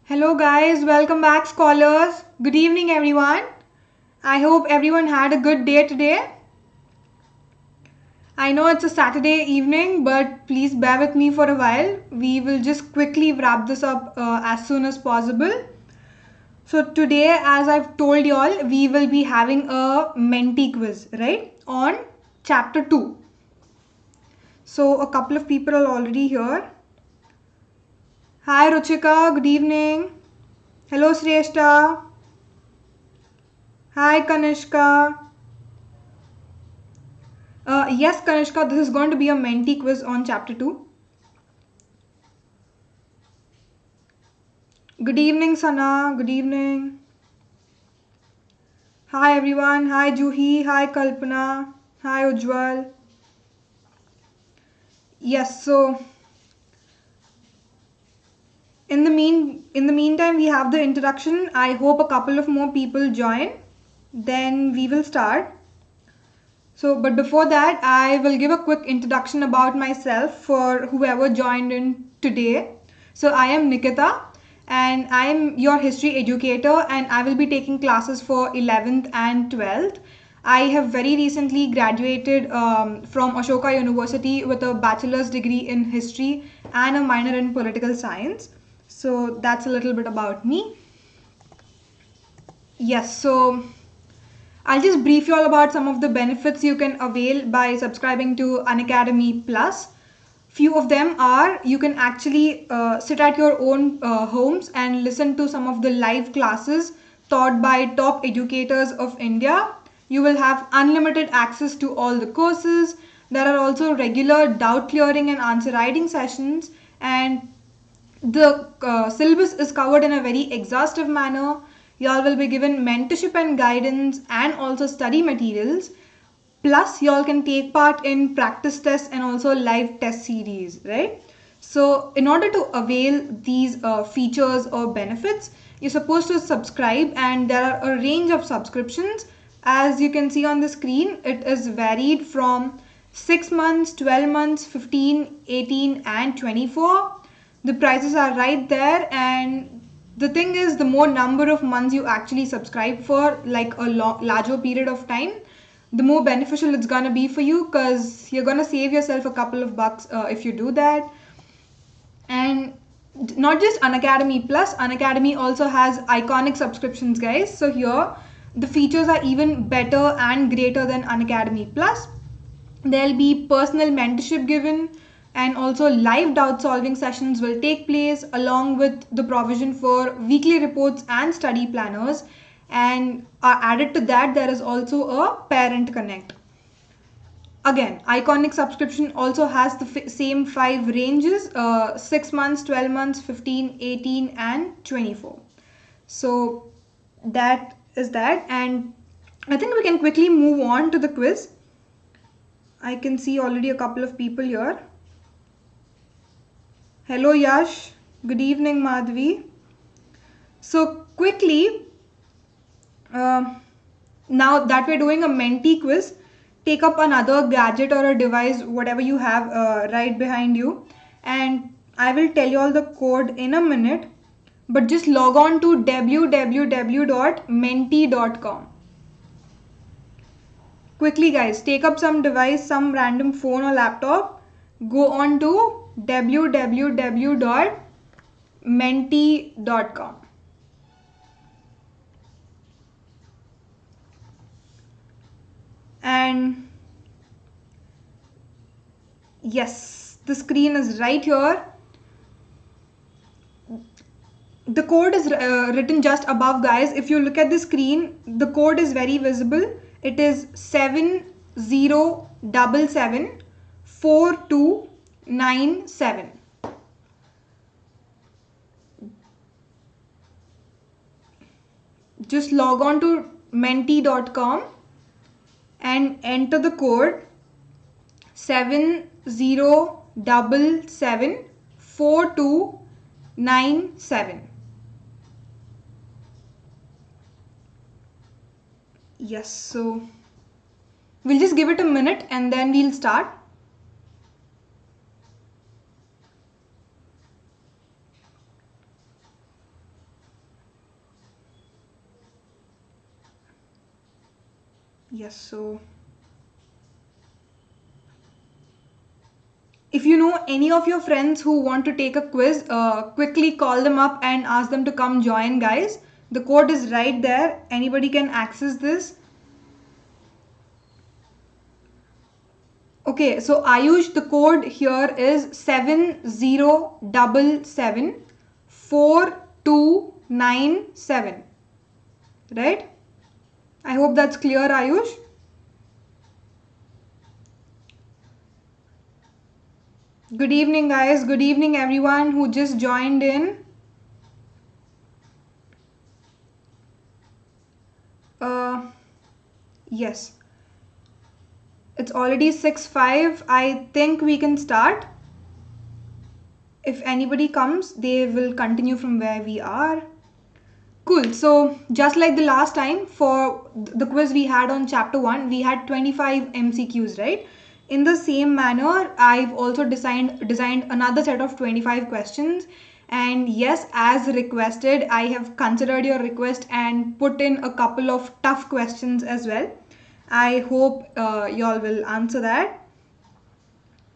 Hello guys, welcome back scholars. Good evening everyone. I hope everyone had a good day today. I know it's a Saturday evening, but please bear with me for a while. We will just quickly wrap this up as soon as possible. So today, as I've told you all, we will be having a mentee quiz, right? On chapter 2. So a couple of people are already here. Hi Ruchika, good evening. Hello Shrestha. Hi Kanishka. Yes, Kanishka, this is going to be a mentee quiz on chapter 2. Good evening, Sana. Good evening. Hi, everyone. Hi, Juhi. Hi, Kalpana. Hi, Ujjwal. Yes, so in the meantime, we have the introduction. I hope a couple of more people join. Then we will start. So, but before that, I will give a quick introduction about myself for whoever joined in today. So, I am Nikitha and I am your history educator and I will be taking classes for 11th and 12th. I have very recently graduated from Ashoka University with a bachelor's degree in history and a minor in political science. So, that's a little bit about me. Yes, so I'll just brief you all about some of the benefits you can avail by subscribing to Unacademy Plus. Few of them are you can actually sit at your own homes and listen to some of the live classes taught by top educators of India. You will have unlimited access to all the courses. There are also regular doubt clearing and answer writing sessions, and the syllabus is covered in a very exhaustive manner. Y'all will be given mentorship and guidance and also study materials. Plus, y'all can take part in practice tests and also live test series, right? So, in order to avail these features or benefits, you're supposed to subscribe, and there are a range of subscriptions. As you can see on the screen, it is varied from 6 months, 12 months, 15, 18, and 24. The prices are right there, and the thing is, the more number of months you actually subscribe for, like a larger period of time, the more beneficial it's gonna be for you, because you're gonna save yourself a couple of bucks if you do that. And not just Unacademy Plus, Unacademy also has iconic subscriptions, guys. So here the features are even better and greater than Unacademy Plus. There'll be personal mentorship given, and also live doubt solving sessions will take place, along with the provision for weekly reports and study planners. And added to that, there is also a parent connect. Again, iconic subscription also has the same 5 ranges: 6 months, 12 months, 15, 18, and 24. So that is that, and I think we can quickly move on to the quiz. I can see already a couple of people here. Hello Yash, good evening Madhvi. So quickly, now that we're doing a mentee quiz, take up another gadget or a device, whatever you have right behind you, and I will tell you all the code in a minute, but just log on to www.mentee.com. Quickly guys, take up some device, some random phone or laptop, go on to www.mentee.com. And yes, the screen is right here. The code is written just above, guys. If you look at the screen, the code is very visible. It is 70774297. Just log on to mentee.com and enter the code 70774297. Yes, so we'll just give it a minute and then we'll start. Yes, so if you know any of your friends who want to take a quiz, quickly call them up and ask them to come join, guys. The code is right there. Anybody can access this. Okay, so Ayush, the code here is 70774297. Right? I hope that's clear, Ayush. Good evening, guys. Good evening, everyone who just joined in. Yes. It's already 6:05. I think we can start. If anybody comes, they will continue from where we are. Cool. So just like the last time for the quiz we had on chapter 1, we had 25 MCQs, right? In the same manner, I've also designed another set of 25 questions. And yes, as requested, I have considered your request and put in a couple of tough questions as well. I hope y'all will answer that.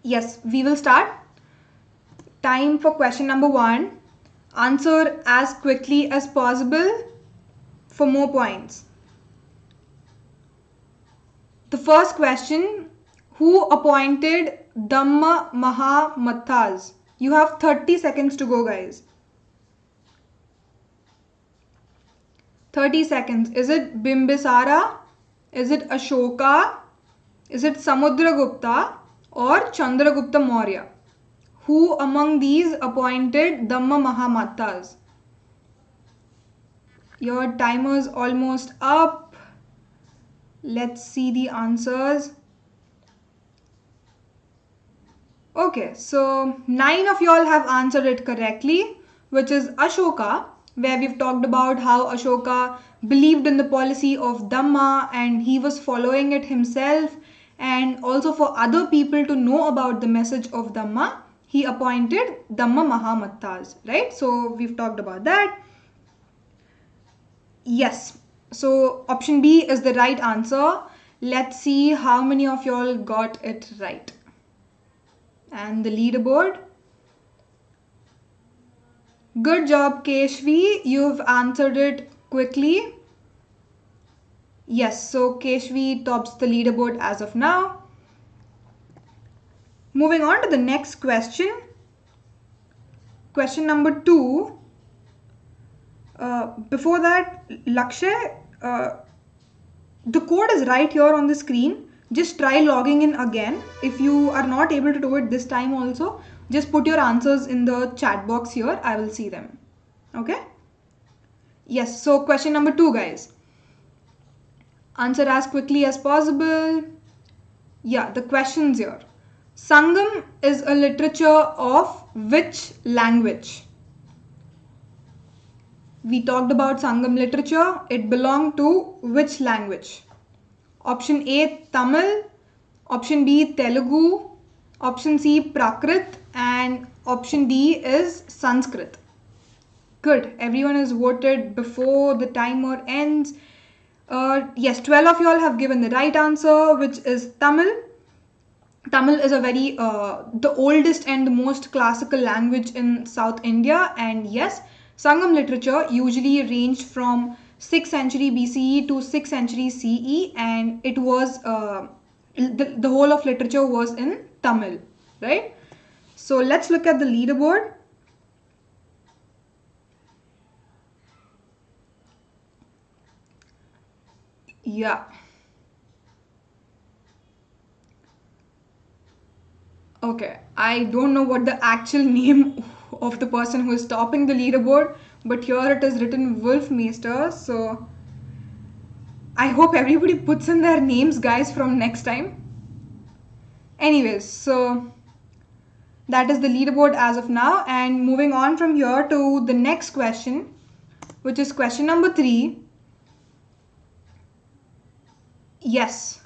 Yes, we will start. Time for question number 1. Answer as quickly as possible for more points. The first question, who appointed Dhamma Mahamathas? You have 30 seconds to go, guys. 30 seconds. Is it Bimbisara? Is it Ashoka? Is it Samudragupta or Chandragupta Maurya? Who among these appointed Dhamma Mahamathas? Your timer's almost up. Let's see the answers. Okay, so 9 of y'all have answered it correctly, which is Ashoka, where we've talked about how Ashoka believed in the policy of Dhamma and he was following it himself, and also for other people to know about the message of Dhamma, he appointed Dhamma Mahamathas, right? So we've talked about that. Yes, so option B is the right answer. Let's see how many of y'all got it right. And the leaderboard. Good job, Keshvi. You've answered it quickly. Yes, so Keshvi tops the leaderboard as of now. Moving on to the next question. Question number 2. Before that, Lakshay, the code is right here on the screen. Just try logging in again. If you are not able to do it this time also, just put your answers in the chat box here. I will see them. Okay? Yes, so question number 2, guys. Answer as quickly as possible. Yeah, the questions here. Sangam is a literature of which language? We talked about Sangam literature. It belonged to which language? Option A, Tamil. Option B, Telugu. Option C, Prakrit. And option D is Sanskrit. Good. Everyone has voted before the timer ends. Yes, 12 of you all have given the right answer, which is Tamil. Tamil is a very, the oldest and the most classical language in South India. And yes, Sangam literature usually ranged from 6th century BCE to 6th century CE, and it was, the whole of literature was in Tamil, right? So let's look at the leaderboard. Yeah. Okay, I don't know what the actual name of the person who is topping the leaderboard, but here it is written Wolfmeister. So I hope everybody puts in their names, guys, from next time. Anyways, so that is the leaderboard as of now. And moving on from here to the next question, which is question number 3. Yes.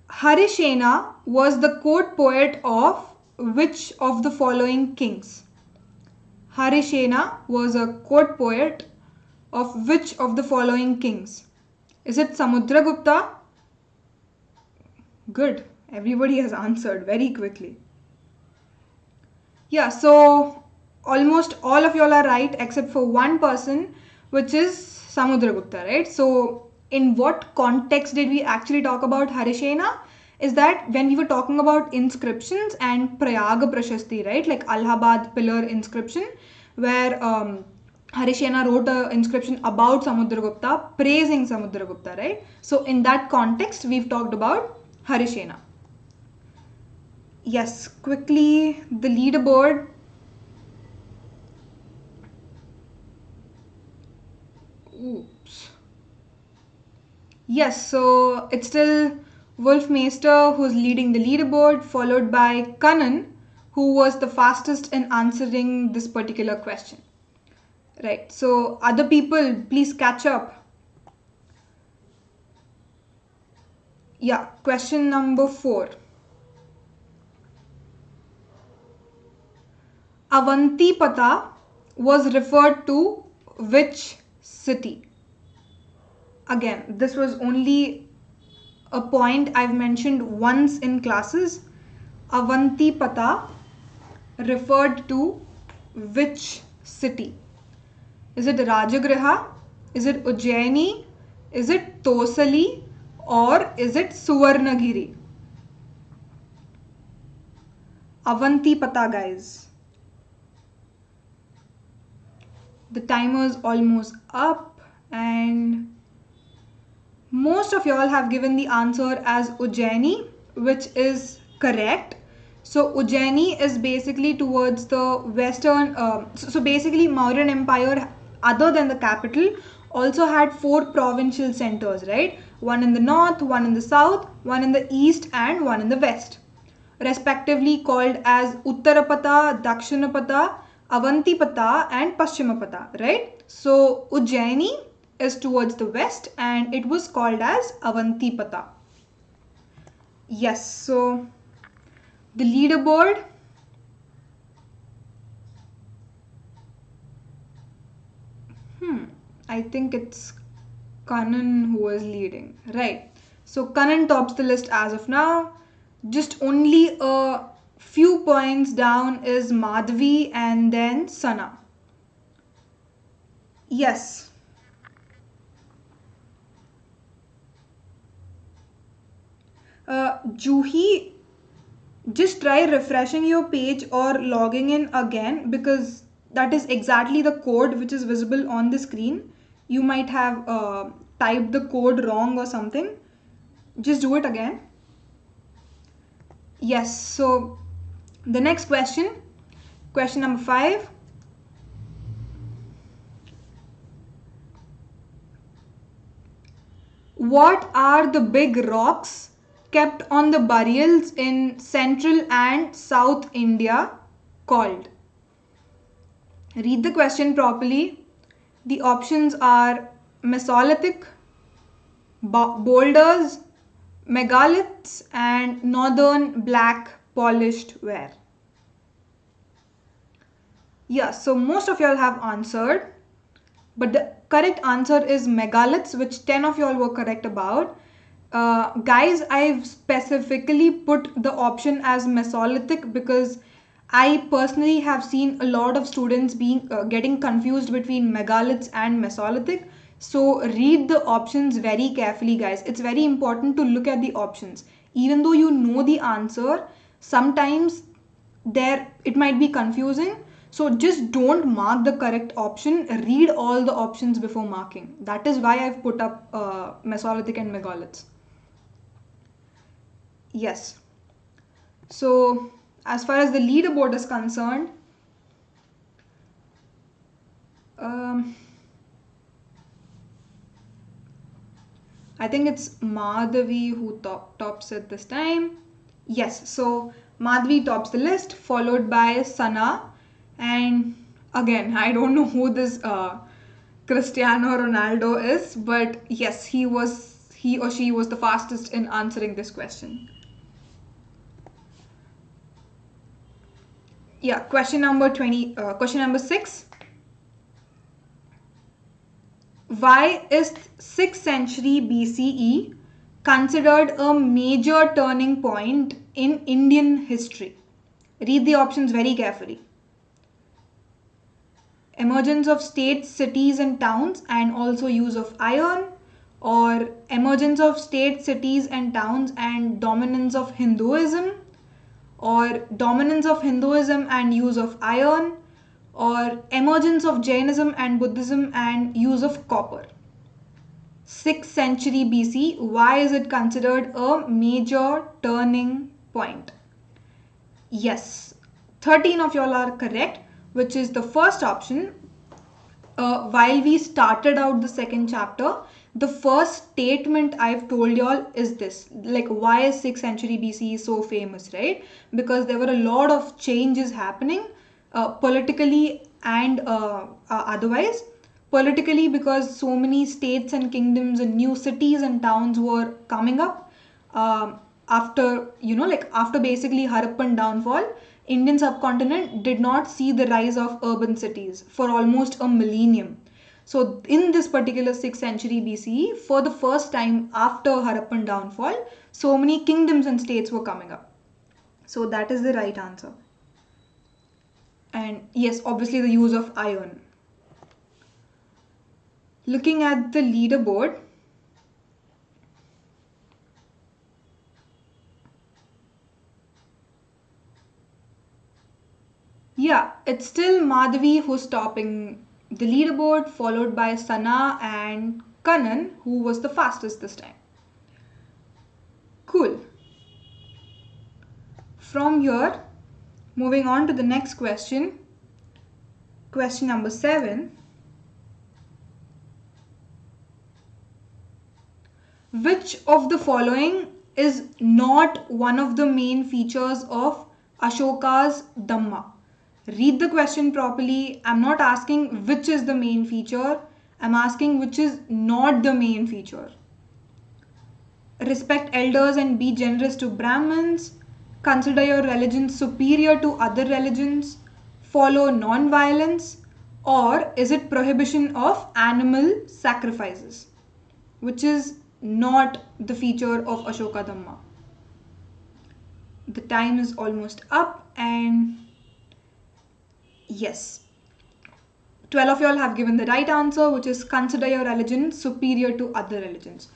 Harishena was the court poet of which of the following kings? Harishena was a court poet of which of the following kings? Is it Samudragupta, Good. Everybody has answered very quickly. Yeah, so almost all of y'all are right except for one person, which is Samudragupta, right? So in what context did we actually talk about Harishena? Is that when we were talking about inscriptions and Prayaga Prashasti, right? Like Allahabad pillar inscription, where Harishena wrote an inscription about Samudragupta, praising Samudragupta, right? So in that context, we've talked about Harishena. Yes, quickly, the leaderboard. Oops. Yes, so it's still Wolfmeister who's leading the leaderboard, followed by Kanan, who was the fastest in answering this particular question. Right, so other people, please catch up. Yeah, question number 4. Avantipata was referred to which city? Again, this was only a point I've mentioned once in classes. Avantipata referred to which city? Is it Rajagriha? Is it Ujjaini? Is it Tosali? Or is it Suvarnagiri? Avantipata, guys. The timer's almost up and most of y'all have given the answer as Ujjaini, which is correct. So Ujjaini is basically towards the western, so basically Mauryan Empire, other than the capital, also had 4 provincial centers, right? One in the north, one in the south, one in the east and one in the west. Respectively called as Uttarapata, Dakshinapata, Avantipata and Paschimapata, right? So Ujjaini is towards the west and it was called as Avantipata. Yes, so the leaderboard. I think it's Kanan who is leading. Right. So Kanan tops the list as of now. Just only a few points down is Madhvi and then Sana. Yes. Juhi, just try refreshing your page or logging in again because that is exactly the code which is visible on the screen. You might have typed the code wrong or something. Just do it again. Yes, so the next question number 5. What are the big rocks kept on the burials in central and south India called? Read the question properly. The options are Mesolithic, boulders, megaliths and northern black polished ware. Yeah, so most of y'all have answered, but the correct answer is megaliths, which 10 of y'all were correct about. Guys, I've specifically put the option as Mesolithic because I personally have seen a lot of students getting confused between megaliths and Mesolithic. So read the options very carefully, guys. It's very important to look at the options. Even though you know the answer, sometimes it might be confusing. So just don't mark the correct option. Read all the options before marking. That is why I've put up Mesolithic and megaliths. Yes. So as far as the leaderboard is concerned, I think it's Madhavi who tops it this time. Yes, so Madhavi tops the list, followed by Sana. And again, I don't know who this Cristiano Ronaldo is, but yes, he or she was the fastest in answering this question. Yeah, question number 6. Why is 6th century BCE considered a major turning point in Indian history? Read the options very carefully. Emergence of states, cities and towns and also use of iron, or emergence of states, cities and towns and dominance of Hinduism, or dominance of Hinduism and use of iron, or emergence of Jainism and Buddhism and use of copper. 6th century BC, why is it considered a major turning point? Yes, 13 of y'all are correct, which is the first option. While we started out the second chapter, the first statement I've told y'all is this, like, why is 6th century BC so famous, right? Because there were a lot of changes happening politically and otherwise. Politically, because so many states and kingdoms and new cities and towns were coming up after, after basically Harappan downfall. Indian subcontinent did not see the rise of urban cities for almost a millennium. So in this particular 6th century BCE, for the first time after Harappan downfall, so many kingdoms and states were coming up. So that is the right answer. And yes, obviously the use of iron. Looking at the leaderboard, yeah, it's still Madhavi who's topping the leaderboard, followed by Sana and Kanan, who was the fastest this time. Cool. From here, moving on to the next question. Question number 7. Which of the following is not one of the main features of Ashoka's Dhamma? Read the question properly. I'm not asking which is the main feature. I'm asking which is not the main feature. Respect elders and be generous to Brahmins. Consider your religion superior to other religions. Follow non-violence. Or is it prohibition of animal sacrifices? Which is not the feature of Ashoka Dhamma. The time is almost up, and yes, 12 of y'all have given the right answer, which is consider your religion superior to other religions.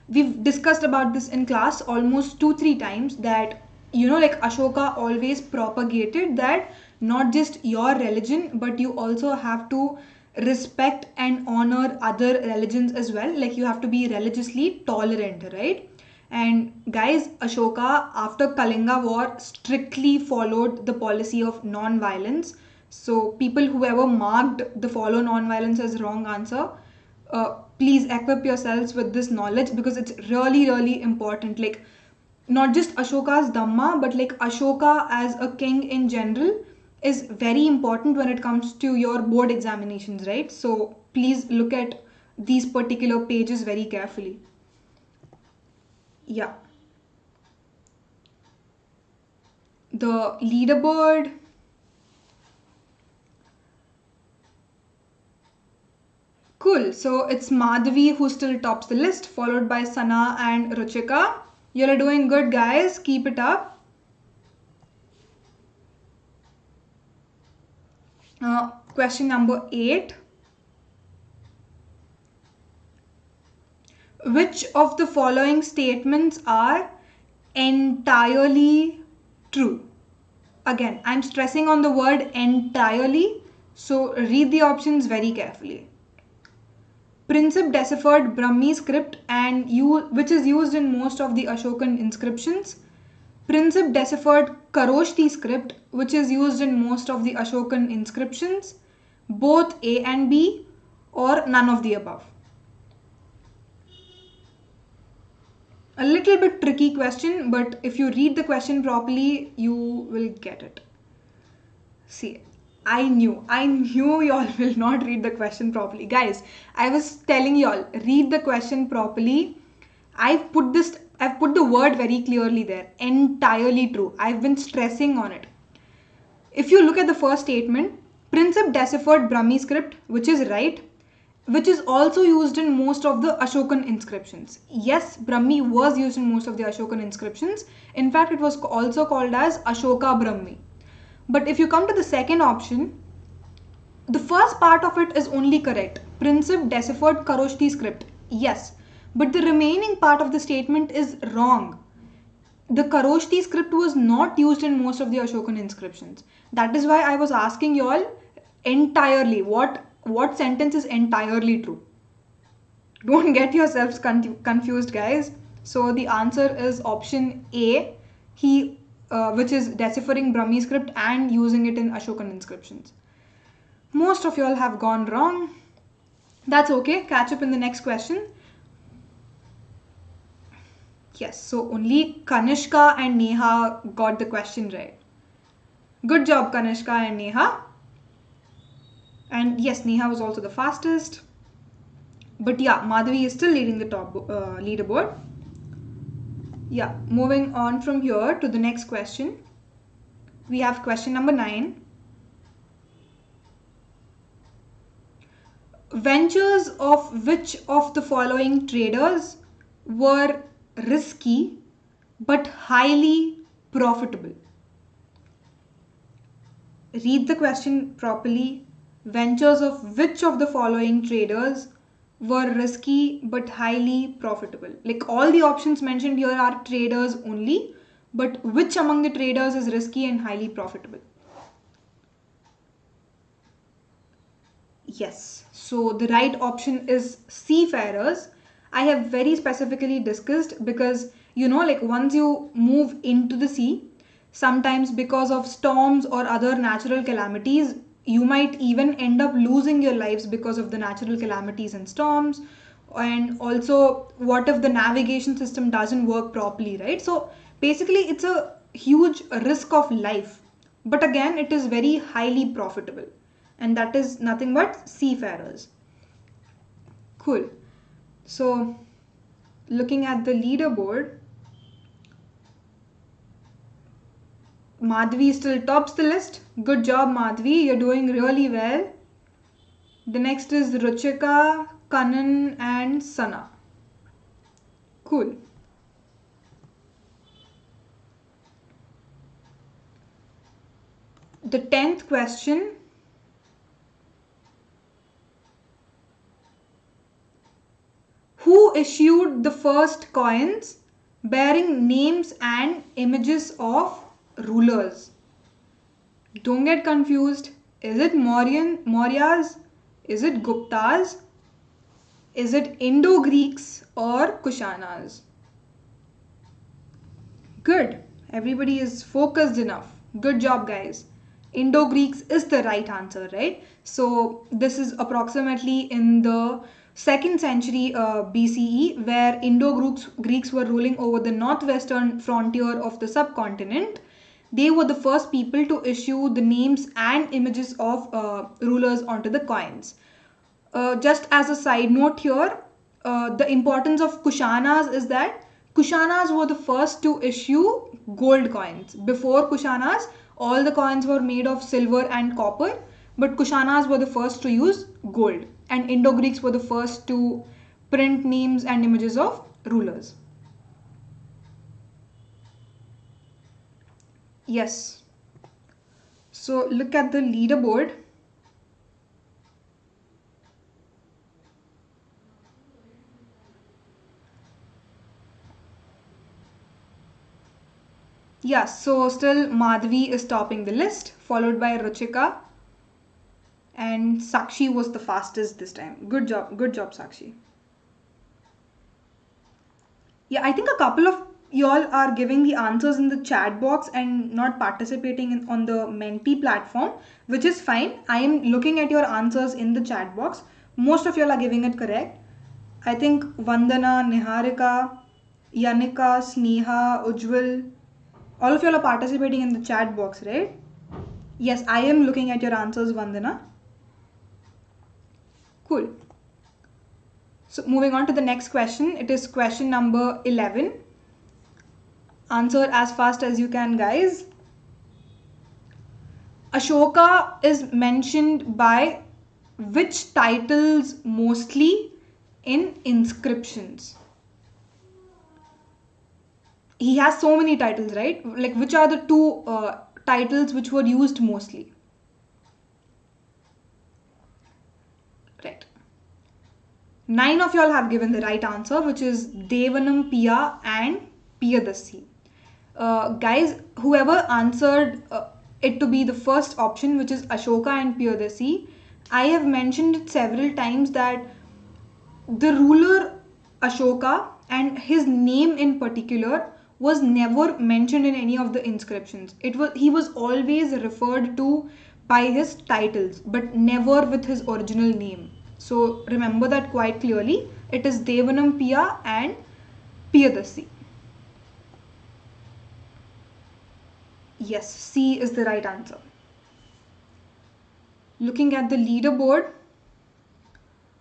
We've discussed about this in class almost 2-3 times, that Ashoka always propagated that not just your religion, but you also have to respect and honor other religions as well. Like, you have to be religiously tolerant, right? And guys, Ashoka after Kalinga war strictly followed the policy of non-violence. So people whoever marked the follow non-violence as wrong answer, please equip yourselves with this knowledge, because it's really, really important. Like, not just Ashoka's Dhamma, but like Ashoka as a king in general is very important when it comes to your board examinations, right? So please look at these particular pages very carefully. Yeah. The leaderboard. Cool. So it's Madhavi who still tops the list, followed by Sana and Ruchika. You're doing good, guys. Keep it up. Question number 8. Which of the following statements are entirely true? Again, I'm stressing on the word entirely, so read the options very carefully. Princip deciphered Brahmi script which is used in most of the Ashokan inscriptions. Princip deciphered Kharoshthi script, which is used in most of the Ashokan inscriptions. Both A and B, or none of the above. A little bit tricky question, but if you read the question properly, you will get it. See, I knew y'all will not read the question properly. Guys, I was telling y'all, read the question properly. I've put the word very clearly there. Entirely true. I've been stressing on it. If you look at the first statement, Princip deciphered Brahmi script, which is right. which is also used in most of the Ashokan inscriptions. Yes, Brahmi was used in most of the Ashokan inscriptions. In fact, it was also called as Ashoka Brahmi. But if you come to the second option, the first part of it is only correct. Princip deciphered Kharoshthi script. Yes. But the remaining part of the statement is wrong. The Kharoshthi script was not used in most of the Ashokan inscriptions. That is why I was asking you all entirely what sentence is entirely true. Don't get yourselves confused, guys. So the answer is option A. Which is deciphering Brahmi script and using it in Ashokan inscriptions. Most of you all have gone wrong. That's okay. Catch up in the next question. Yes, so only Kanishka and Neha got the question right. Good job, Kanishka and Neha. And yes, Neha was also the fastest. But yeah, Madhavi is still leading the top leaderboard. Yeah, moving on from here to the next question. We have question number 9. Ventures of which of the following traders were risky but highly profitable? Read the question properly. Ventures of which of the following traders were risky but highly profitable? Like all the options mentioned here are traders only, but which among the traders is risky and highly profitable? Yes, so the right option is seafarers. I have very specifically discussed because like once you move into the sea, sometimes because of storms or other natural calamities, you might even end up losing your lives because of the natural calamities and storms. And also, what if the navigation system doesn't work properly, right? So basically, it's a huge risk of life. But again, it is very highly profitable. And that is nothing but seafarers. Cool. So, looking at the leaderboard, Madhvi still tops the list. Good job, Madhvi. You're doing really well. The next is Ruchika, Kanan, and Sana. Cool. The 10th question. Who issued the first coins bearing names and images of rulers? Don't get confused. Is it Mauryas? Is it Guptas? Is it Indo-Greeks or Kushanas? Good. Everybody is focused enough. Good job, guys. Indo-Greeks is the right answer, right? So this is approximately in the 2nd century BCE, where Indo-Greeks were ruling over the northwestern frontier of the subcontinent. They were the first people to issue the names and images of rulers onto the coins. Just as a side note here, the importance of Kushanas is that Kushanas were the first to issue gold coins. Before Kushanas, all the coins were made of silver and copper, but Kushanas were the first to use gold, and Indo-Greeks were the first to print names and images of rulers. Yes. So look at the leaderboard. Yeah, so still Madhvi is topping the list, followed by Ruchika. And Sakshi was the fastest this time. Good job, Sakshi. Yeah, I think a couple of y'all are giving the answers in the chat box and not participating on the Menti platform, which is fine. I am looking at your answers in the chat box. Most of y'all are giving it correct. I think Vandana, Niharika, Yanika, Sneha, Ujjwal, all of y'all are participating in the chat box, right? Yes, I am looking at your answers, Vandana. Cool. So moving on to the next question. It is question number 11. Answer as fast as you can, guys. Ashoka is mentioned by which titles mostly in inscriptions? He has so many titles, right? Like, which are the two titles which were used mostly? Right. 9 of y'all have given the right answer, which is Devanam Piya and Piyadasi. Guys, whoever answered it to be the first option, which is Ashoka and Piyadasi, I have mentioned it several times that the ruler Ashoka and his name in particular was never mentioned in any of the inscriptions. He was always referred to by his titles, but never with his original name. So remember that quite clearly. It is Devanam Piya and Piyadasi. Yes, C is the right answer. Looking at the leaderboard,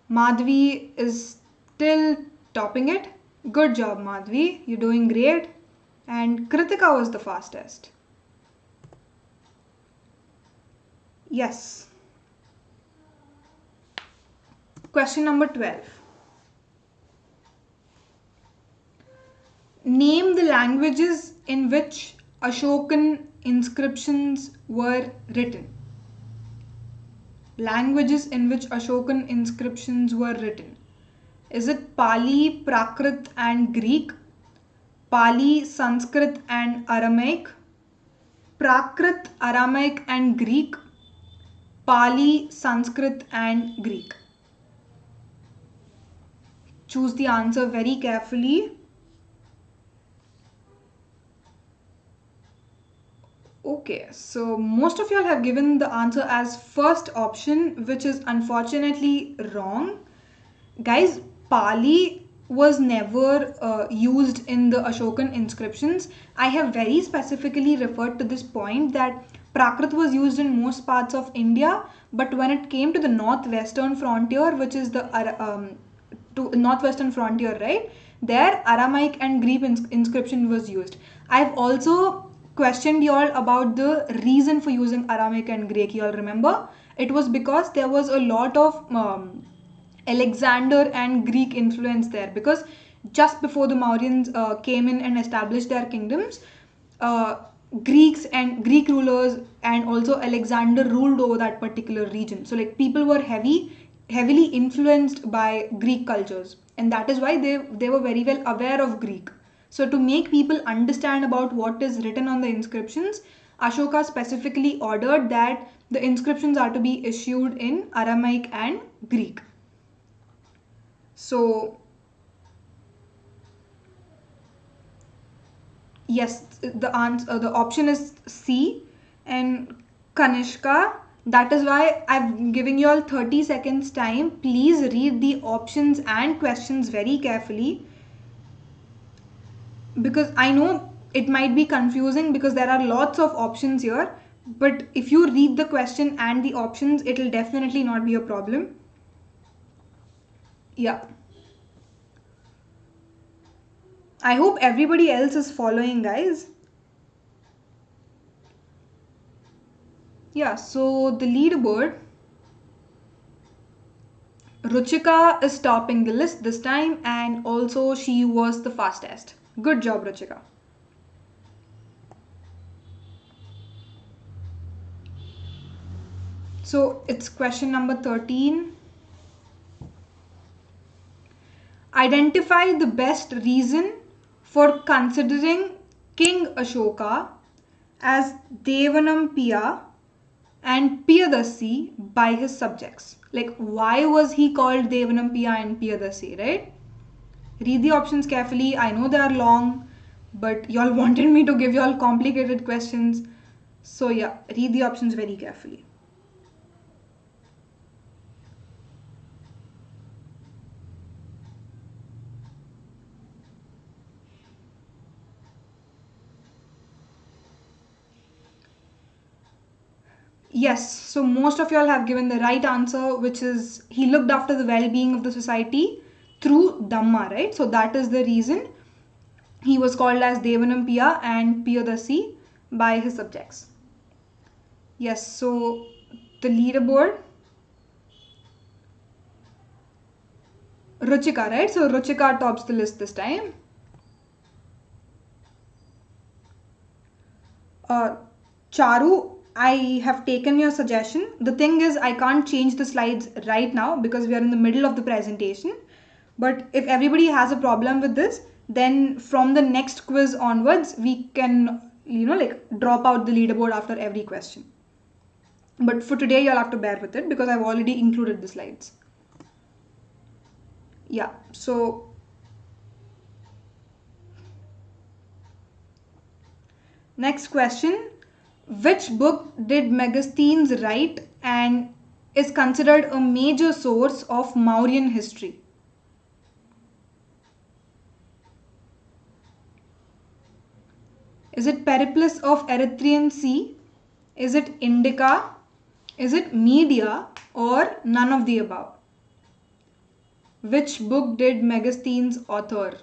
Madhvi is still topping it. Good job, Madhvi. You're doing great. And Kritika was the fastest. Yes. Question number 12. Name the languages in which Ashokan inscriptions were written. Languages in which Ashokan inscriptions were written. Is it Pali, Prakrit and Greek? Pali, Sanskrit and Aramaic? Prakrit, Aramaic and Greek? Pali, Sanskrit and Greek? Choose the answer very carefully. Okay, so most of y'all have given the answer as first option, which is unfortunately wrong. Guys, Pali was never used in the Ashokan inscriptions. I have very specifically referred to this point that Prakrit was used in most parts of India, but when it came to the northwestern frontier, which is the northwestern frontier, right? There, Aramaic and Greek inscription was used. I've also questioned y'all about the reason for using Aramaic and Greek. Y'all remember? It was because there was a lot of Alexander and Greek influence there, because just before the Mauryans came in and established their kingdoms, Greeks and Greek rulers and also Alexander ruled over that particular region. So like people were heavily influenced by Greek cultures, and that is why they were very well aware of Greek. So to make people understand about what is written on the inscriptions, Ashoka specifically ordered that the inscriptions are to be issued in Aramaic and Greek. So yes, the option is C. And Kanishka, that is why I'm giving you all 30 seconds time. Please read the options and questions very carefully, because I know it might be confusing because there are lots of options here, but if you read the question and the options, it will definitely not be a problem. Yeah. I hope everybody else is following, guys. Yeah, so the leaderboard, Ruchika is topping the list this time, and also she was the fastest. Good job, Ruchika. So it's question number 13. Identify the best reason for considering King Ashoka as Devanam Piya and Piyadasi by his subjects. Like, why was he called Devanam Piya and Piyadasi, right? Read the options carefully. I know they are long, but y'all wanted me to give y'all complicated questions. So yeah, read the options very carefully. Yes, so most of y'all have given the right answer, which is he looked after the well-being of the society through Dhamma, right? So that is the reason he was called as Devanam Piya and Piyadasi by his subjects. Yes, so the leaderboard, Ruchika, right? So Ruchika tops the list this time. Charu, I have taken your suggestion. The thing is, I can't change the slides right now because we are in the middle of the presentation. But if everybody has a problem with this, then from the next quiz onwards, we can, drop out the leaderboard after every question. But for today, you'll have to bear with it because I've already included the slides. Yeah, so next question. Which book did Megasthenes write and is considered a major source of Mauryan history? Is it Periplus of Erythraean Sea? Is it Indica? Is it Media? Or none of the above? Which book did Megasthenes author?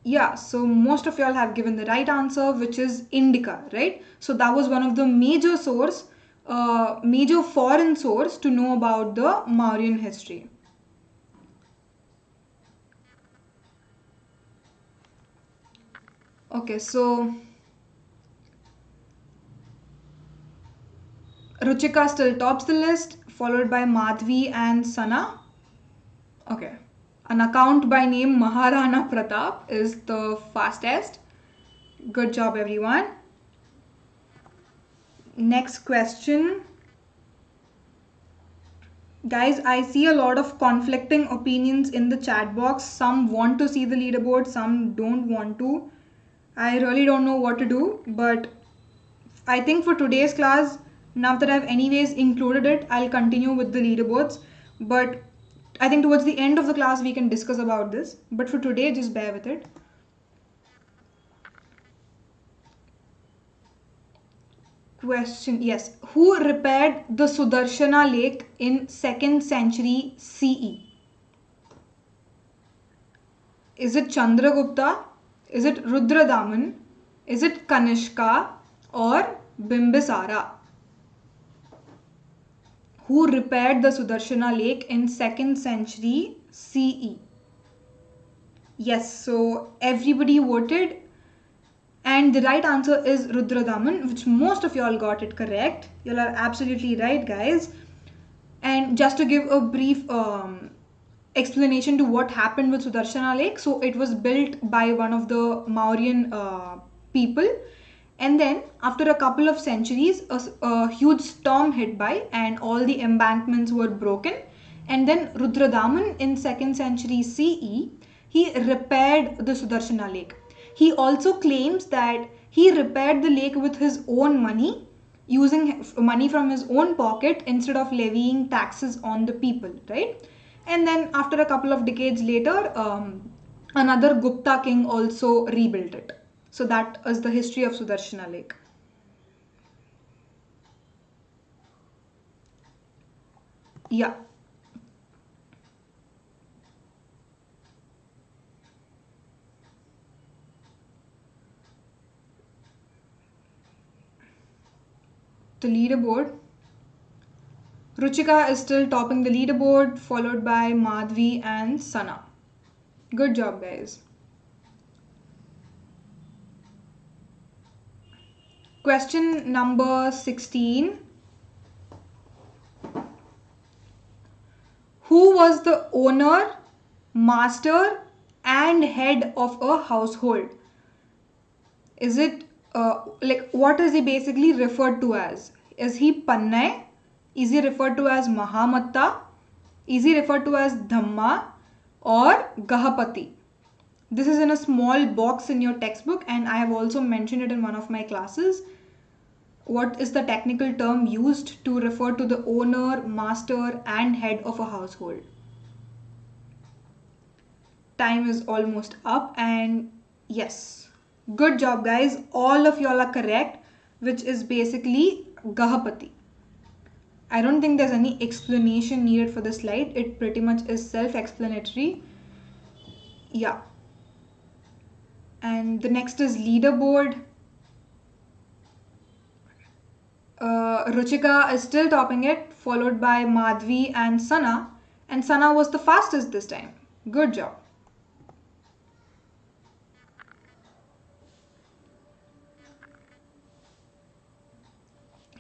Yeah, so most of y'all have given the right answer, which is Indica, right? So that was one of the major major foreign source to know about the Mauryan history. Okay, so Ruchika still tops the list, followed by Madhvi and Sana. Okay. An account by name Maharana Pratap is the fastest. Good job, everyone. Next question. Guys, I see a lot of conflicting opinions in the chat box. Some want to see the leaderboard, some don't want to. I really don't know what to do, but I think for today's class, now that I've anyways included it, I'll continue with the leaderboards. But I think towards the end of the class, we can discuss about this. But for today, just bear with it. Question, yes. Who repaired the Sudarshana lake in 2nd century CE? Is it Chandragupta? Is it Rudradaman? Is it Kanishka or Bimbisara? Who repaired the Sudarshana lake in 2nd century CE? Yes, so everybody voted and the right answer is Rudradaman, which most of y'all got it correct. Y'all are absolutely right, guys. And just to give a brief explanation to what happened with Sudarshana Lake. So it was built by one of the Mauryan people. And then after a couple of centuries, a huge storm hit by and all the embankments were broken. And then Rudradaman in 2nd century CE, he repaired the Sudarshana Lake. He also claims that he repaired the lake with his own money, using money from his own pocket instead of levying taxes on the people, right? And then after a couple of decades later, another Gupta king also rebuilt it. So that is the history of Sudarshana Lake. Yeah. The leaderboard. Ruchika is still topping the leaderboard, followed by Madhvi and Sana. Good job, guys. Question number 16. Who was the owner, master, and head of a household? Is it what is he basically referred to as? Is he Pannai? Is he referred to as Mahamatta? Is he referred to as Dhamma or Gahapati? This is in a small box in your textbook and I have also mentioned it in one of my classes. What is the technical term used to refer to the owner, master and head of a household? Time is almost up and yes. Good job, guys. All of y'all are correct, which is basically Gahapati. I don't think there's any explanation needed for this slide. It pretty much is self-explanatory. Yeah. And the next is leaderboard. Ruchika is still topping it, followed by Madhvi and Sana. And Sana was the fastest this time. Good job.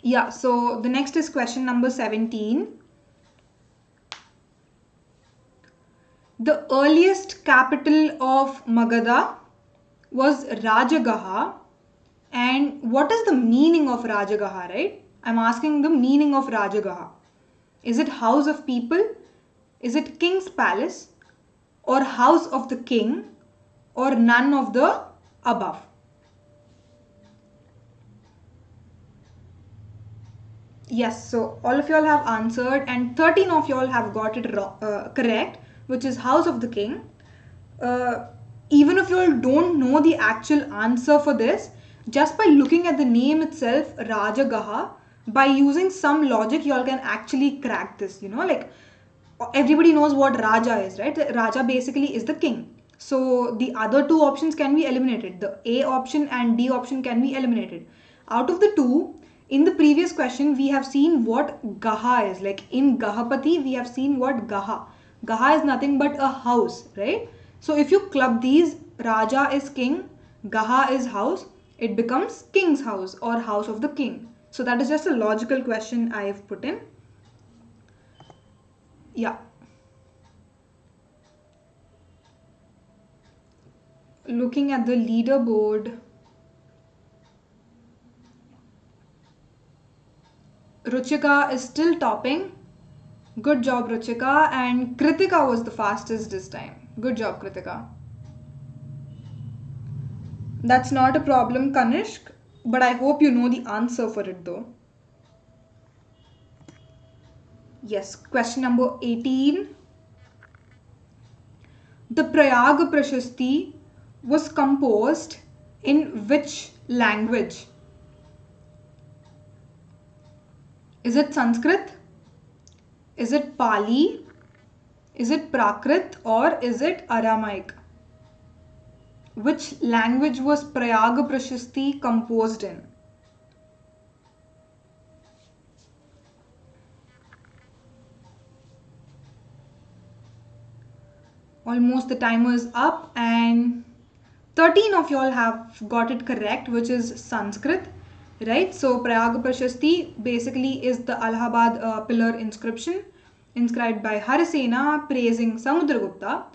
Yeah, so the next is question number 17. The earliest capital of Magadha was Rajagaha. And what is the meaning of Rajagaha, right? I'm asking the meaning of Rajagaha. Is it house of people? Is it king's palace? Or house of the king? Or none of the above? Yes, so all of y'all have answered and 13 of y'all have got it correct, which is house of the king. Uh, Even if y'all don't know the actual answer for this, just by looking at the name itself, Rajagaha, by using some logic, y'all can actually crack this. Like everybody knows what Raja is, right? Raja basically is the king. So the other two options can be eliminated. The A option and D option can be eliminated. Out of the two, in the previous question, we have seen what Gaha is. Like in Gahapati, we have seen what Gaha. Gaha is nothing but a house, right? So if you club these, Raja is king, Gaha is house, it becomes king's house or house of the king. So that is just a logical question I have put in. Yeah. Looking at the leaderboard, Ruchika is still topping. Good job, Ruchika. And Kritika was the fastest this time. Good job, Kritika. That's not a problem, Kanishk, but I hope you know the answer for it though. Yes, question number 18. The Prayag Prashasti was composed in which language? Is it Sanskrit? Is it Pali? Is it Prakrit or is it Aramaic? Which language was Prayag Prashasti composed in? Almost the timer is up and 13 of y'all have got it correct, which is Sanskrit, right? So Prayag Prashasti basically is the Allahabad pillar inscription inscribed by Harisena praising Samudragupta,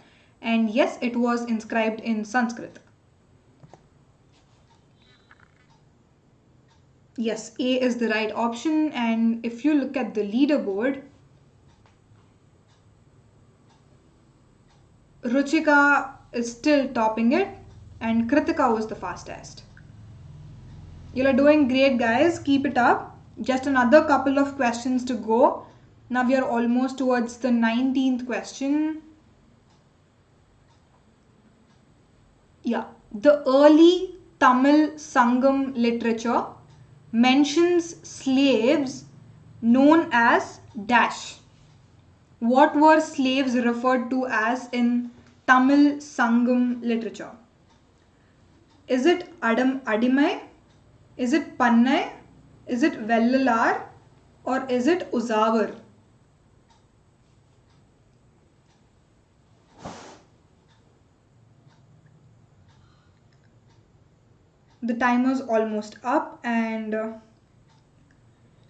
and yes, it was inscribed in Sanskrit. Yes, A is the right option, and if you look at the leaderboard, Ruchika is still topping it and Kritika was the fastest. You are doing great, guys. Keep it up. Just another couple of questions to go. Now we are almost towards the 19th question. Yeah. The early Tamil Sangam literature mentions slaves known as dash. What were slaves referred to as in Tamil Sangam literature? Is it Adimai? Is it Pannai? Is it Vellalar? Or is it Uzavar? The timer's almost up and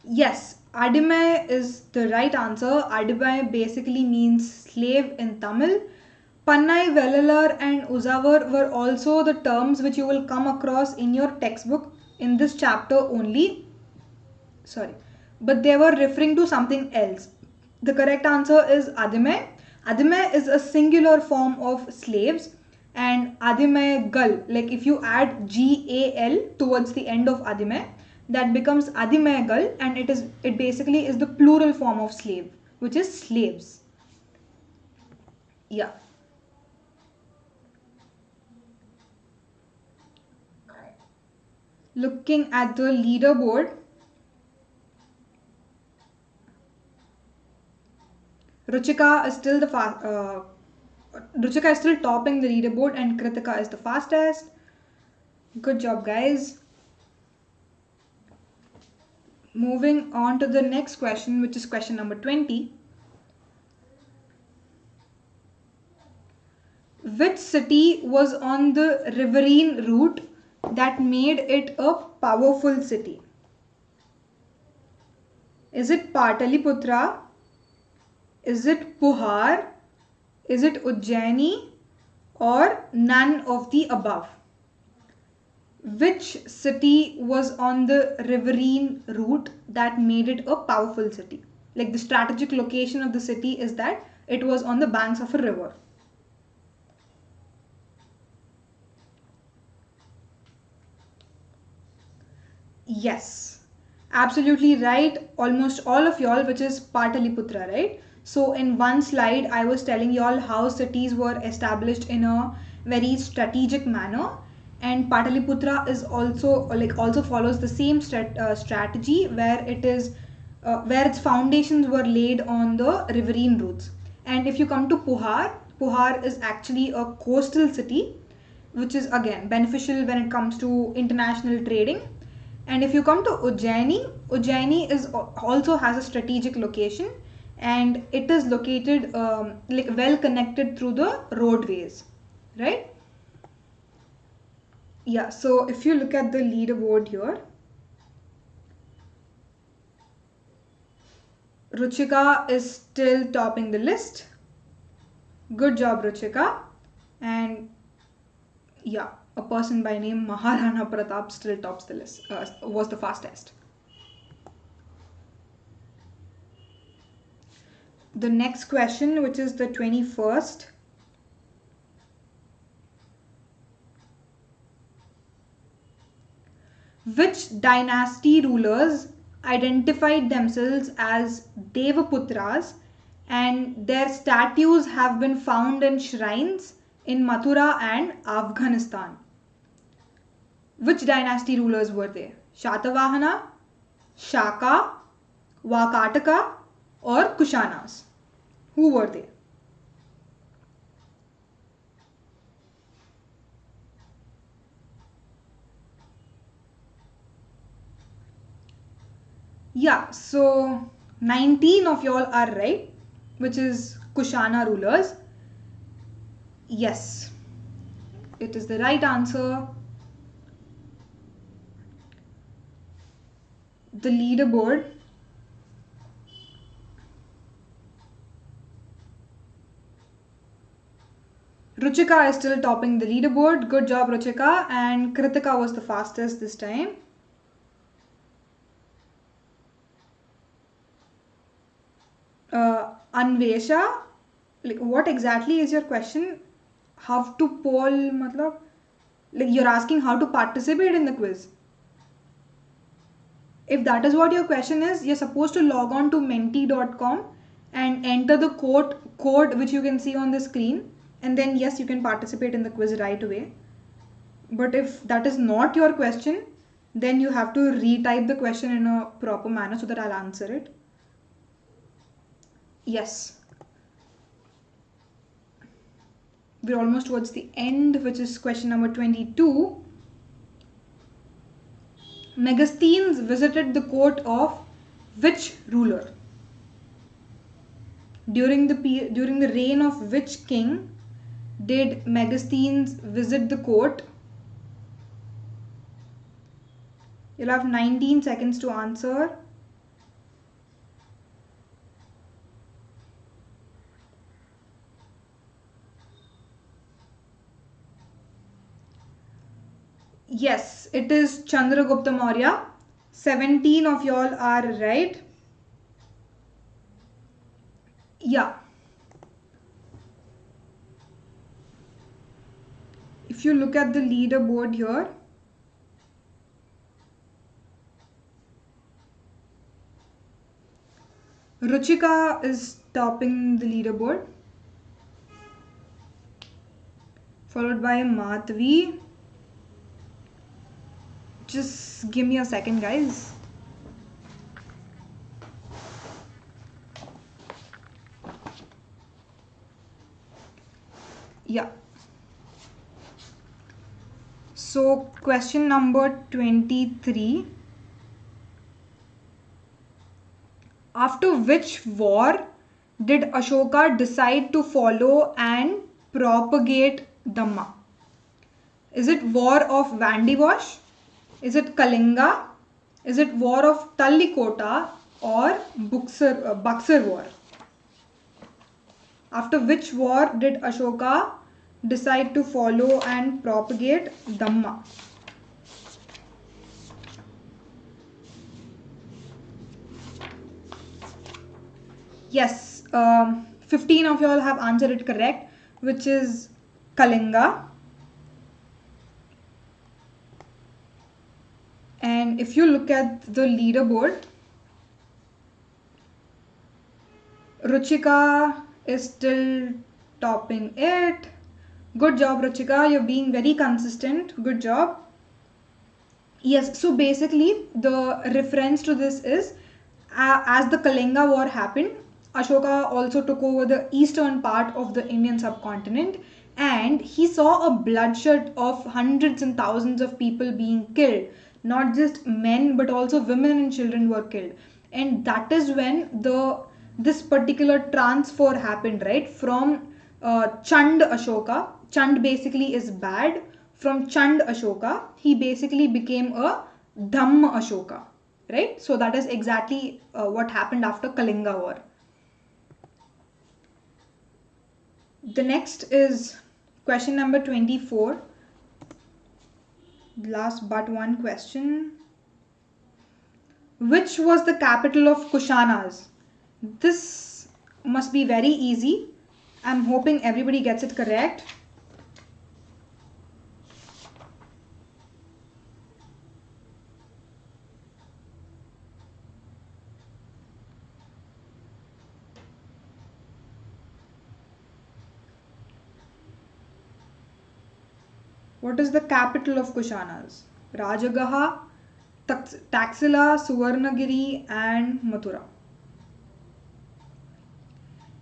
yes, Adimai is the right answer. Adimai basically means slave in Tamil. Pannai, Vellalar and Uzavar were also the terms which you will come across in your textbook in this chapter only. Sorry, but they were referring to something else. The correct answer is Adime. Adime is a singular form of slaves, and Adime Gal, like if you add GAL towards the end of Adime, that becomes Adime Gal, and it basically is the plural form of slave, which is slaves. Yeah. Looking at the leaderboard, Ruchika is still Ruchika is still topping the leaderboard and Kritika is the fastest. Good job, guys. Moving on to the next question, which is question number 20. Which city was on the riverine route that made it a powerful city? Is it Pataliputra? Is it Puhar? Is it Ujjaini? Or none of the above? Which city was on the riverine route that made it a powerful city? Like the strategic location of the city is that it was on the banks of a river. Yes, absolutely right. Almost all of y'all, which is Pataliputra, right? So in one slide, I was telling y'all how cities were established in a very strategic manner, and Pataliputra is also follows the same strategy where it is where its foundations were laid on the riverine routes. And if you come to Puhar, Puhar is actually a coastal city, which is again beneficial when it comes to international trading. And if you come to Ujjaini, Ujjaini is also has a strategic location, and it is located like well connected through the roadways, right? Yeah, so if you look at the leaderboard here, Ruchika is still topping the list. Good job, Ruchika. And yeah, a person by name Maharana Pratap still tops the list, was the fastest. The next question, which is the 21st. Which dynasty rulers identified themselves as Devaputras and their statues have been found in shrines in Mathura and Afghanistan? Which dynasty rulers were they? Shatavahana, Shaka, Vakataka, or Kushanas? Who were they? Yeah, so 19 of y'all are right, which is Kushana rulers. Yes, it is the right answer. The leaderboard. Ruchika is still topping the leaderboard. Good job, Ruchika. And Kritika was the fastest this time. Anvesha, like what exactly is your question? How to poll, matlab? Like you're asking how to participate in the quiz. If that is what your question is, you're supposed to log on to menti.com and enter the code which you can see on the screen, and then yes, you can participate in the quiz right away. But if that is not your question, then you have to retype the question in a proper manner so that I'll answer it. Yes. We're almost towards the end, which is question number 22. Megasthenes visited the court of which ruler? During the reign of which king did Megasthenes visit the court? You'll have 19 seconds to answer. Yes, it is Chandragupta Maurya. 17 of y'all are right. Yeah. If you look at the leaderboard here, Ruchika is topping the leaderboard, followed by Madhvi. Just give me a second, guys. Yeah. So question number 23. After which war did Ashoka decide to follow and propagate Dhamma? Is it War of Vandivash? Is it Kalinga? Is it War of Tallikota or Buxar War? After which war did Ashoka decide to follow and propagate Dhamma? Yes, 15 of you all have answered it correct, which is Kalinga. And if you look at the leaderboard, Ruchika is still topping it. Good job, Ruchika. You're being very consistent. Good job. Yes, so basically the reference to this is as the Kalinga war happened, Ashoka also took over the eastern part of the Indian subcontinent, and he saw a bloodshed of hundreds and thousands of people being killed. Not just men but also women and children were killed. And that is when this particular transfer happened, right? From Chand Ashoka. Chand basically is bad. From Chand Ashoka, he basically became a Dhamm Ashoka, right? So that is exactly what happened after Kalinga War. The next is question number 24. Last but one question. Which was the capital of Kushanas? This must be very easy. I'm hoping everybody gets it correct. What is the capital of Kushanas? Rajagaha, Taxila, Suvarnagiri and Mathura.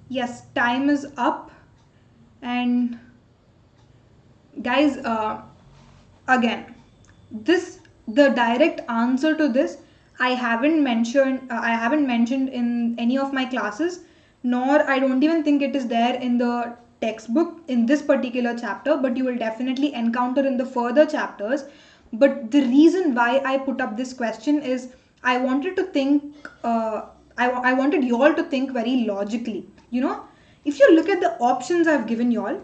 Yes, time is up. And guys, again, the direct answer to this I haven't mentioned in any of my classes, nor I don't even think it is there in the textbook in this particular chapter, but you will definitely encounter in the further chapters. But the reason why I put up this question is I wanted to think I wanted you all to think very logically. If you look at the options I've given you all,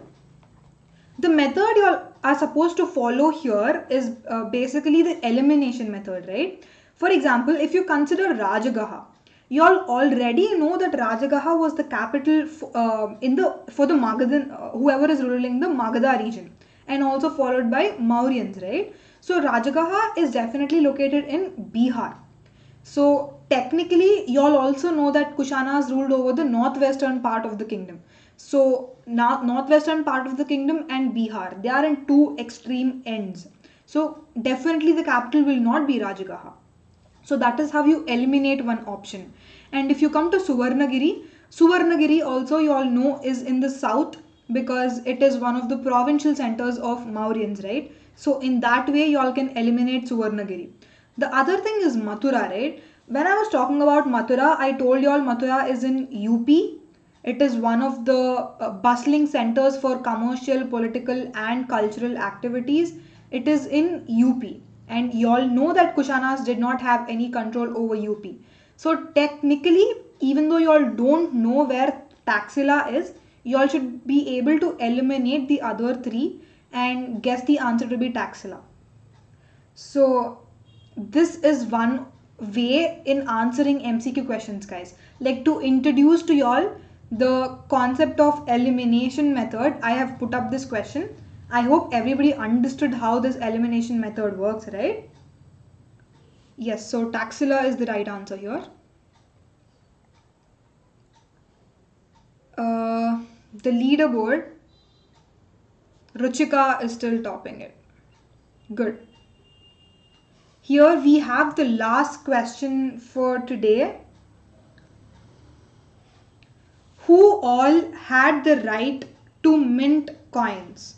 the method you all are supposed to follow here is basically the elimination method, right? For example, if you consider Rajagaha, you all already know that Rajagaha was the capital for the Magadhan, whoever is ruling the Magadha region, and also followed by Mauryans, right? So Rajagaha is definitely located in Bihar. So technically, you all also know that Kushanas ruled over the northwestern part of the kingdom. So now northwestern part of the kingdom and Bihar, they are in two extreme ends. So definitely the capital will not be Rajagaha. So that is how you eliminate one option. And if you come to Suvarnagiri also you all know is in the south because it is one of the provincial centers of Mauryans, right? So in that way you all can eliminate Suvarnagiri. The other thing is Mathura, right? When I was talking about Mathura, I told you all Mathura is in UP. It is one of the bustling centers for commercial, political and cultural activities. It is in UP. And you all know that Kushanas did not have any control over UP. So technically, even though you all don't know where Taxila is, you all should be able to eliminate the other three and guess the answer to be Taxila. So this is one way in answering MCQ questions, guys. Like to introduce to y'all the concept of elimination method, I have put up this question. I hope everybody understood how this elimination method works, right? Yes, so Taxila is the right answer here. The leaderboard, Ruchika is still topping it. Good. Here we have the last question for today. Who all had the right to mint coins?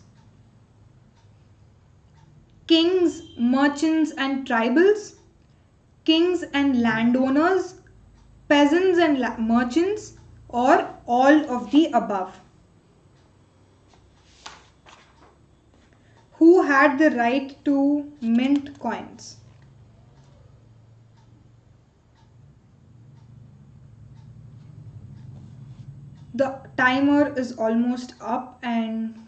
Kings, merchants and tribals, kings and landowners, peasants and merchants, or all of the above? Who had the right to mint coins? The timer is almost up, and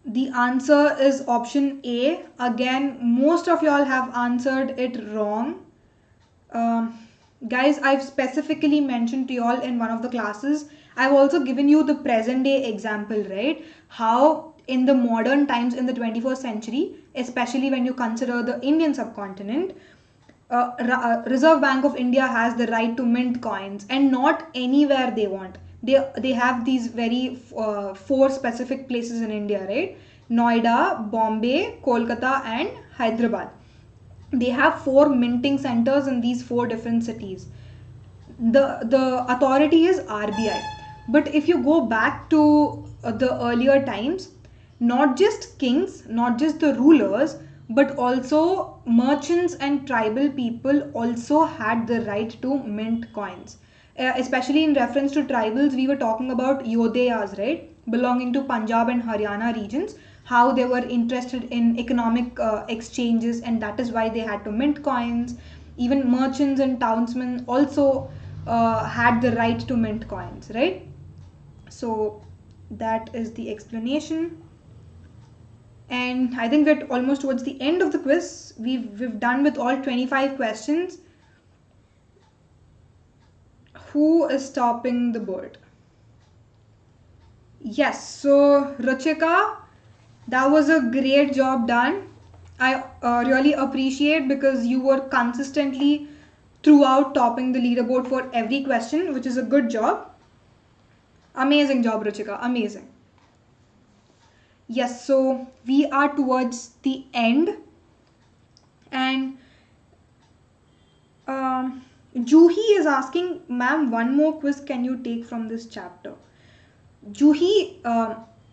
the answer is option A. Again, most of y'all have answered it wrong. Guys, I've specifically mentioned to y'all in one of the classes, I've also given you the present day example, right? How in the modern times, in the 21st century, especially when you consider the Indian subcontinent, Reserve Bank of India has the right to mint coins, and not anywhere they want. They have these very four specific places in India, right? Noida, Bombay, Kolkata, and Hyderabad. They have four minting centers in these four different cities. The authority is RBI. But if you go back to the earlier times, not just kings, not just the rulers, but also merchants and tribal people also had the right to mint coins. Especially in reference to tribals, we were talking about Yodhayas, right? Belonging to Punjab and Haryana regions, how they were interested in economic exchanges, and that is why they had to mint coins. Even merchants and townsmen also had the right to mint coins, right? So that is the explanation. And I think we're almost towards the end of the quiz. We've done with all 25 questions. Who is topping the board? Yes, so Ruchika, that was a great job done. I really appreciate, because you were consistently throughout topping the leaderboard for every question, which is a good job. Amazing job, Ruchika. Amazing. Yes, so we are towards the end, and Juhi is asking, ma'am, one more quiz can you take from this chapter? Juhi,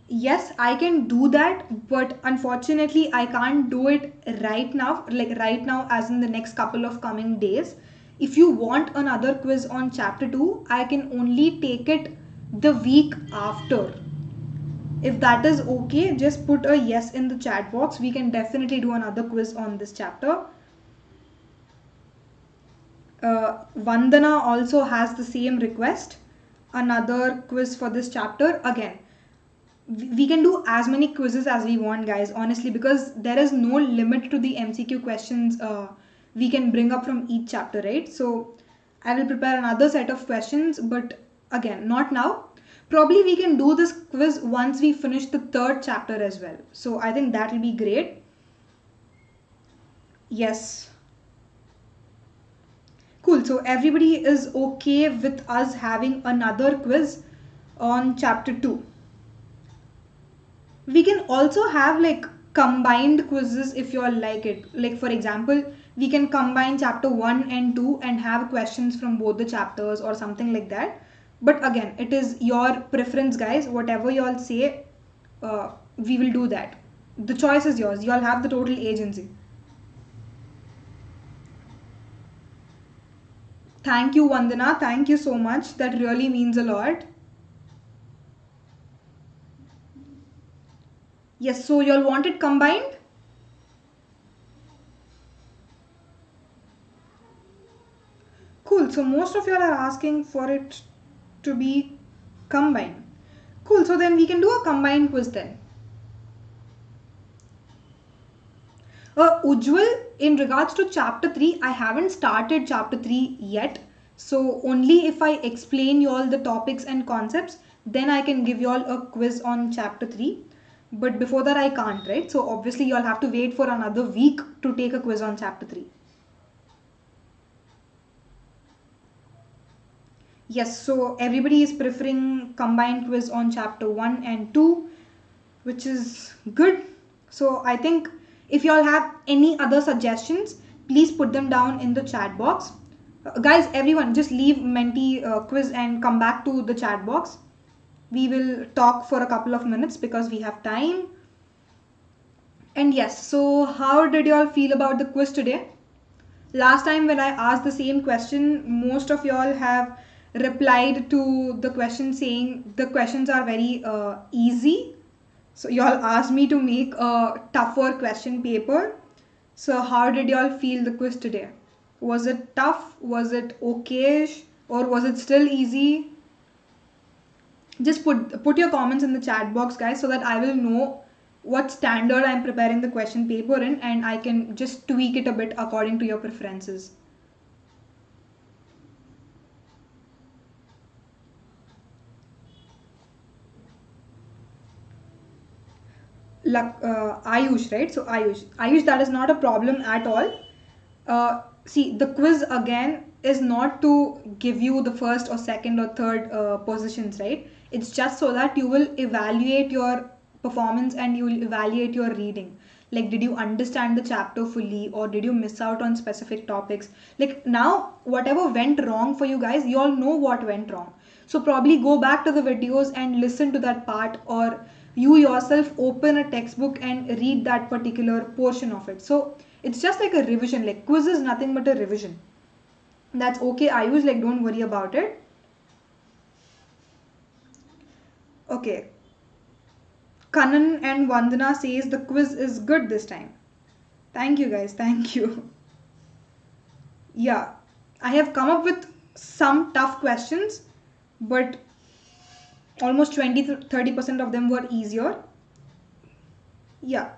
yes, I can do that, but unfortunately, I can't do it right now, like right now, as in the next couple of coming days. If you want another quiz on chapter 2, I can only take it the week after. If that is okay, just put a yes in the chat box. We can definitely do another quiz on this chapter. Vandana also has the same request. Another quiz for this chapter. Again, we can do as many quizzes as we want, guys, honestly, because there is no limit to the MCQ questions we can bring up from each chapter, right? So I will prepare another set of questions, but again, not now. Probably we can do this quiz once we finish the third chapter as well. So I think that will be great. Yes. Cool. So everybody is okay with us having another quiz on chapter 2. We can also have like combined quizzes if you all like it. Like for example, we can combine chapter 1 and 2 and have questions from both the chapters or something like that. But again, it is your preference, guys. Whatever you all say, we will do that. The choice is yours. You all have the total agency. Thank you, Vandana. Thank you so much. That really means a lot. Yes, so you all want it combined? Cool. So most of you all are asking for it to be combined. Cool. So then we can do a combined quiz then. Ujjwal, in regards to chapter 3, I haven't started chapter 3 yet. So only if I explain you all the topics and concepts, then I can give you all a quiz on chapter 3. But before that I can't, right? So obviously you all have to wait for another week to take a quiz on chapter 3. Yes, so everybody is preferring combined quiz on chapter 1 and 2, which is good. So I think if you all have any other suggestions, please put them down in the chat box. Guys, everyone, just leave Menti quiz and come back to the chat box. We will talk for a couple of minutes because we have time. And yes, so how did you all feel about the quiz today? Last time when I asked the same question, most of y'all have replied to the question saying the questions are very easy. So y'all asked me to make a tougher question paper. So how did y'all feel the quiz today? Was it tough? Was it okayish? Or was it still easy? Just put your comments in the chat box, guys, so that I will know what standard I'm preparing the question paper in, and I can just tweak it a bit according to your preferences. Ayush, right? So Ayush, that is not a problem at all. See, the quiz again is not to give you the first or second or third positions, right? It's just so that you will evaluate your performance and you will evaluate your reading. Like, did you understand the chapter fully, or did you miss out on specific topics? Like, now, whatever went wrong for you guys, you all know what went wrong. So probably go back to the videos and listen to that part, or you yourself open a textbook and read that particular portion of it. So it's just like a revision. Like, quiz is nothing but a revision. That's okay. I use, like, don't worry about it. Okay. Kanan and Vandana says the quiz is good this time. Thank you, guys. Thank you. Yeah, I have come up with some tough questions, but almost 20 to 30% of them were easier. Yeah.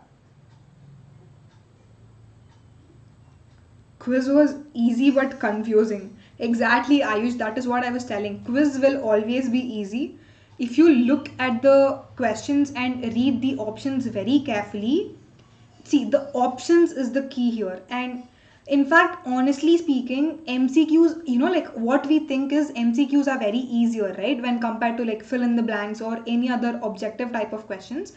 Quiz was easy but confusing. Exactly, Ayush, that is what I was telling. Quiz will always be easy. If you look at the questions and read the options very carefully, see, the options is the key here. And in fact, honestly speaking, MCQs, like what we think is MCQs are very easier, right? When compared to like fill in the blanks or any other objective type of questions.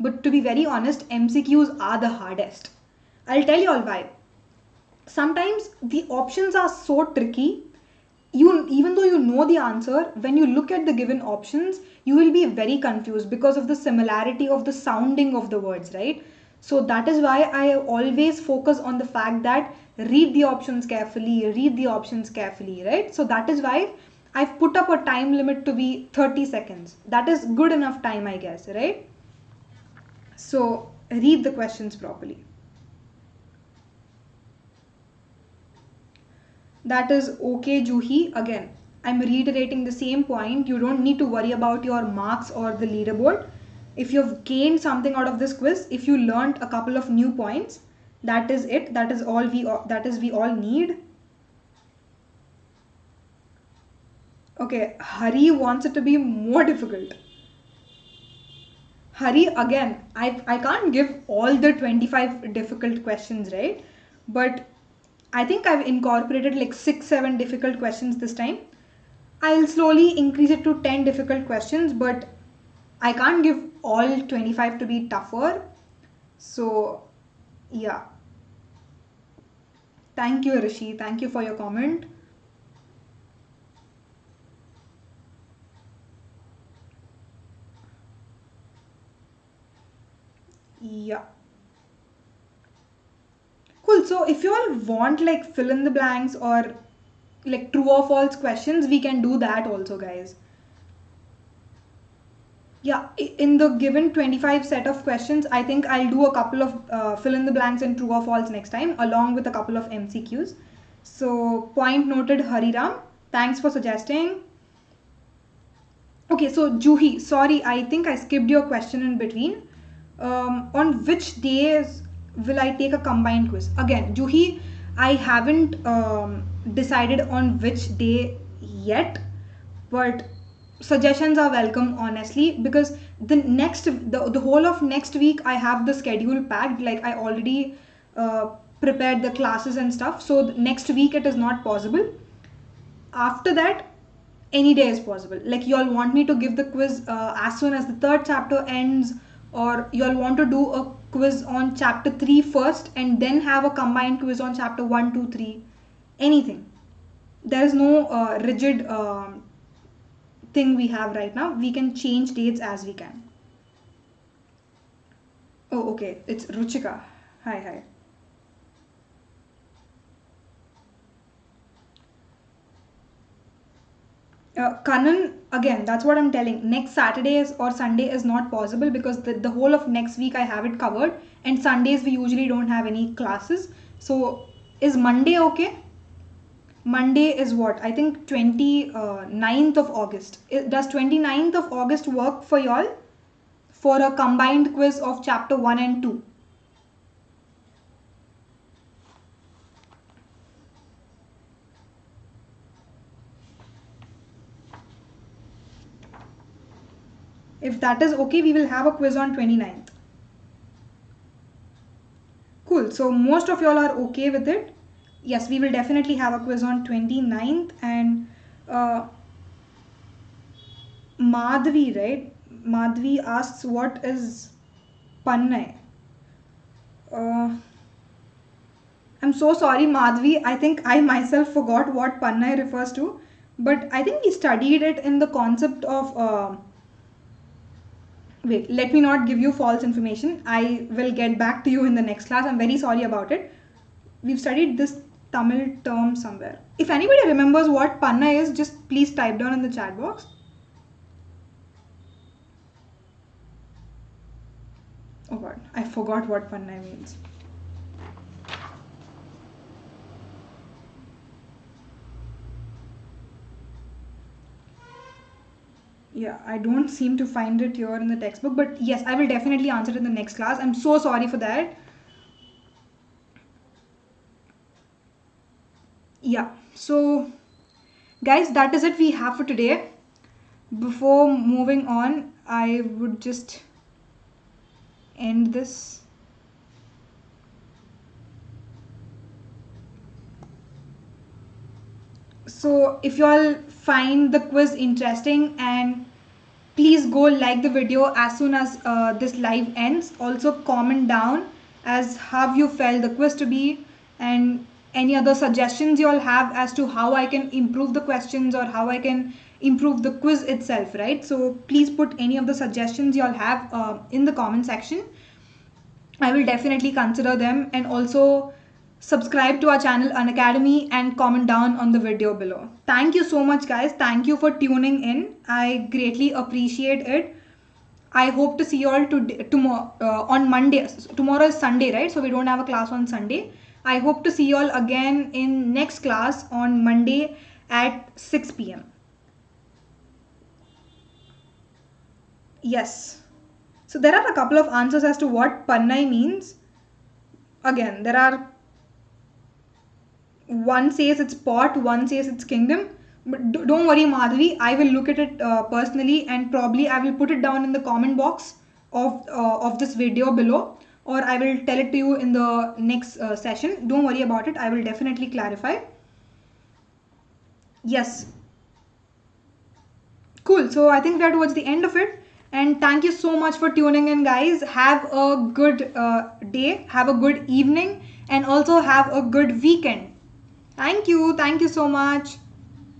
But to be very honest, MCQs are the hardest. I'll tell you all why. Sometimes the options are so tricky, you, even though you know the answer, when you look at the given options you will be very confused because of the similarity of the sounding of the words, right? So that is why I always focus on the fact that read the options carefully, right? So that is why I've put up a time limit to be 30 seconds. That is good enough time, I guess, right? So read the questions properly. That is okay, Juhi. Again, I'm reiterating the same point. You don't need to worry about your marks or the leaderboard. If you've gained something out of this quiz, if you learned a couple of new points, that is it. That is all we all need. Okay, Hari wants it to be more difficult. Hari, again, I can't give all the 25 difficult questions, right? But I think I've incorporated like 6-7 difficult questions this time. I'll slowly increase it to 10 difficult questions, but I can't give all 25 to be tougher. So, yeah. Thank you, Rishi. Thank you for your comment. Yeah. Cool. So, if you all want like fill in the blanks or like true or false questions, we can do that also, guys. Yeah, in the given 25 set of questions, I think I'll do a couple of fill in the blanks and true or false next time, along with a couple of MCQs. So, point noted, Hariram. Thanks for suggesting. Okay, so Juhi, sorry, I think I skipped your question in between. On which days will I take a combined quiz? Again, Juhi, I haven't decided on which day yet, but suggestions are welcome, honestly, because the whole of next week I have the schedule packed. Like, I already prepared the classes and stuff, so next week it is not possible. After that, any day is possible. Like, you all want me to give the quiz as soon as the third chapter ends, or you all want to do a quiz on chapter 3 first and then have a combined quiz on chapter 1, 2, 3, anything. There is no rigid thing we have right now. We can change dates as we can. Oh, okay, it's Ruchika. Hi. Kanan, again, that's what I'm telling. Next Saturday or Sunday is not possible because the whole of next week I have it covered, and Sundays we usually don't have any classes. So is Monday okay? Monday is what? I think 29th of August. Does 29th of August work for y'all? For a combined quiz of chapter 1 and 2. If that is okay, we will have a quiz on 29th. Cool. So most of y'all are okay with it. Yes, we will definitely have a quiz on 29th. And Madhvi, right? Madhvi asks, what is Pannai? I'm so sorry, Madhvi. I think I myself forgot what Pannai refers to. But I think we studied it in the concept of... wait, let me not give you false information. I will get back to you in the next class. I'm very sorry about it. We've studied this Tamil term somewhere. If anybody remembers what Panna is, just please type down in the chat box. Oh god, I forgot what Panna means. Yeah, I don't seem to find it here in the textbook, but yes, I will definitely answer it in the next class. I'm so sorry for that. Yeah, so guys, that is it we have for today. Before moving on, I would just end this. So if you all find the quiz interesting, and please go like the video as soon as this live ends. Also comment down as how you felt the quiz to be, and any other suggestions you all have as to how I can improve the questions or how I can improve the quiz itself, right? So please put any of the suggestions you all have in the comment section. I will definitely consider them, and also subscribe to our channel Unacademy and comment down on the video below. Thank you so much guys. Thank you for tuning in. I greatly appreciate it. I hope to see you all tomorrow on Monday. Tomorrow is Sunday, right? So we don't have a class on Sunday. I hope to see you all again in next class on Monday at 6 p.m. Yes. So there are a couple of answers as to what Pannai means. Again, there are... one says it's pot, one says it's kingdom. But don't worry, Madhvi, I will look at it personally, and probably I will put it down in the comment box of this video below, or I will tell it to you in the next session. Don't worry about it. I will definitely clarify. Yes. Cool. So I think we are towards the end of it. And thank you so much for tuning in, guys. Have a good day. Have a good evening. And also have a good weekend. Thank you. Thank you so much.